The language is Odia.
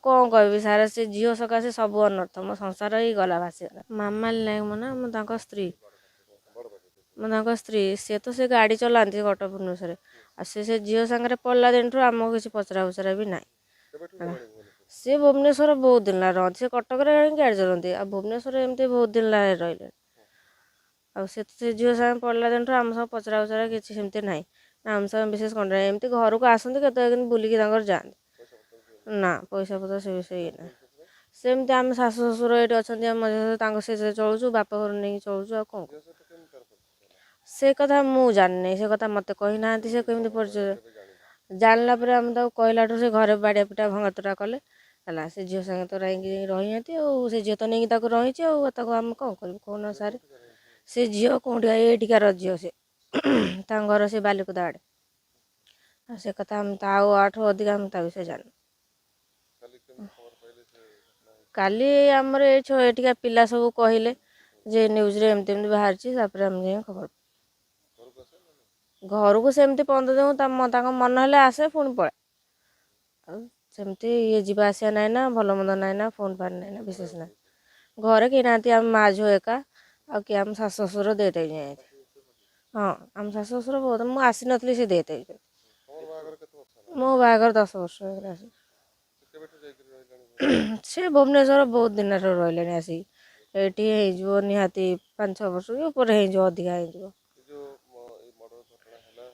କ'ଣ କହିବି ସାର୍, ସେ ଝିଅ ସକାଶେ ସବୁ ଅନର୍ଥ, ମୋ ସଂସାର ହିଁ ଗଲା ଭାସିଗଲା। ମାମାଲି ନାୟକ ମାନେ ମୁଁ ତାଙ୍କ ସ୍ତ୍ରୀ, ସିଏ ତ ସେ ଗାଡ଼ି ଚଲାନ୍ତି କଟକ ଭୁବନେଶ୍ୱରରେ। ଆଉ ସେ ଝିଅ ସାଙ୍ଗରେ ପଡ଼ିଲା ଦିନଠୁ ଆମକୁ କିଛି ପଚରା ଉଚରା ବି ନାହିଁ। ସିଏ ଭୁବନେଶ୍ୱର ବହୁତ ଦିନ ହେଲା ରହନ୍ତି, ସେ କଟକରେ ଗାଡ଼ି ଚଲାନ୍ତି, ଆଉ ଭୁବନେଶ୍ୱରରେ ଏମିତି ବହୁତ ଦିନ ହେଲା ରହିଲେ। ଆଉ ସେ ଝିଅ ସାଙ୍ଗେ ପଡ଼ିଲା ଦିନଠୁ ଆମ ସହ ପଚରା ଉଚରା କିଛି ସେମିତି ନାହିଁ, ନା ଆମ ସାଙ୍ଗେ ବିଶେଷ କଣ୍ଟାକ୍ଟ ନାହିଁ। ଏମିତି ଘରକୁ ଆସନ୍ତି କେତେବେଳେ କିନ୍ତୁ ବୁଲିକି ତାଙ୍କର ଯାଆନ୍ତି। ନା ପଇସା ପତ୍ର ସେ ବିଷୟ ଇଏ ନାହିଁ। ସେମିତି ଆମେ ଶାଶୁ ଶ୍ୱଶୁର ଏଇଠି ଅଛନ୍ତି, ଆମ ତାଙ୍କ ସେ ଚଳୁଛୁ, ବାପ ଘର ନେଇକି ଚଳୁଛୁ। ଆଉ କ'ଣ ସେ କଥା ମୁଁ ଜାଣିନି, ସେ କଥା ମୋତେ କହିନାହାନ୍ତି। ସେ କେମିତି ପରିଚୟ ଜାଣିଲା ପରେ ଆମେ ତାକୁ କହିଲାଠୁ ସେ ଘରେ ବାଡ଼ିଆ ପିଟା ଭଙ୍ଗାତୁରା କଲେ ହେଲା। ସେ ଝିଅ ସାଙ୍ଗେ ତ ଯାଇକି ରହିନାହାନ୍ତି, ଆଉ ସେ ଝିଅ ତ ନେଇକି ତାକୁ ରହିଛି, ଆଉ ତାକୁ ଆମେ କ'ଣ କରିବୁ କହୁନ ସାର୍। ସେ ଝିଅ କେଉଁଠି ଏଇଠିକାର ଝିଅ, ସେ ତାଙ୍କ ଘର ସେ ବାଲିକୁଦା ଆଡ଼େ। ଆଉ ସେ କଥା ଆମେ ଆଉ ଆଠୁ ଅଧିକା ଆମେ ତା ବିଷୟରେ ଜାଣିନୁ। କାଲି ଆମର ଏଠିକା ପିଲା ସବୁ କହିଲେ ଯେ ନ୍ୟୁଜ୍ରେ ଏମିତି ଏମିତି ବାହାରିଛି, ତାପରେ ଆମେ ଯାଇ ଖବର ଘରକୁ ସେମିତି 15 ଦିନ ତାଙ୍କ ମନ ହେଲେ ଆସେ, ପୁଣି ପଳାଏ। ଆଉ ସେମିତି ଇଏ ଯିବା ଆସିବା ନାହିଁ ନା, ଭଲ ମନ୍ଦ ନାହିଁ ନା, ଫୋନ୍ ଫାନ୍ ନାହିଁ ନା, ବିଶେଷ ନାହିଁ। ଘରେ କେହି ନାହାନ୍ତି, ଆମ ମା ଝିଅ ଏକା। ଆଉ କିଏ ଆମ ଶାଶୁ ଶ୍ୱଶୁର ଡେଥ୍ ହେଇଯାଇଛନ୍ତି। ହଁ ଆମ ଶାଶୁ ଶ୍ୱଶୁର ବହୁତ, ମୁଁ ଆସିନଥିଲି ସେ ଡେଥ୍ ହେଇଛନ୍ତି। ମୋ ବାହାଘର 10 ବର୍ଷ ହେଇଗଲା। ସେ ଭୁବନେଶ୍ୱର ବହୁତ ଦିନଠାରୁ ରହିଲେଣି ଆସିକି। ଏଇଠି ହେଇଯିବ ନିହାତି 5-6 ବର୍ଷ କି ଉପରେ ହେଇଯିବ, ଅଧିକା ହେଇଯିବ।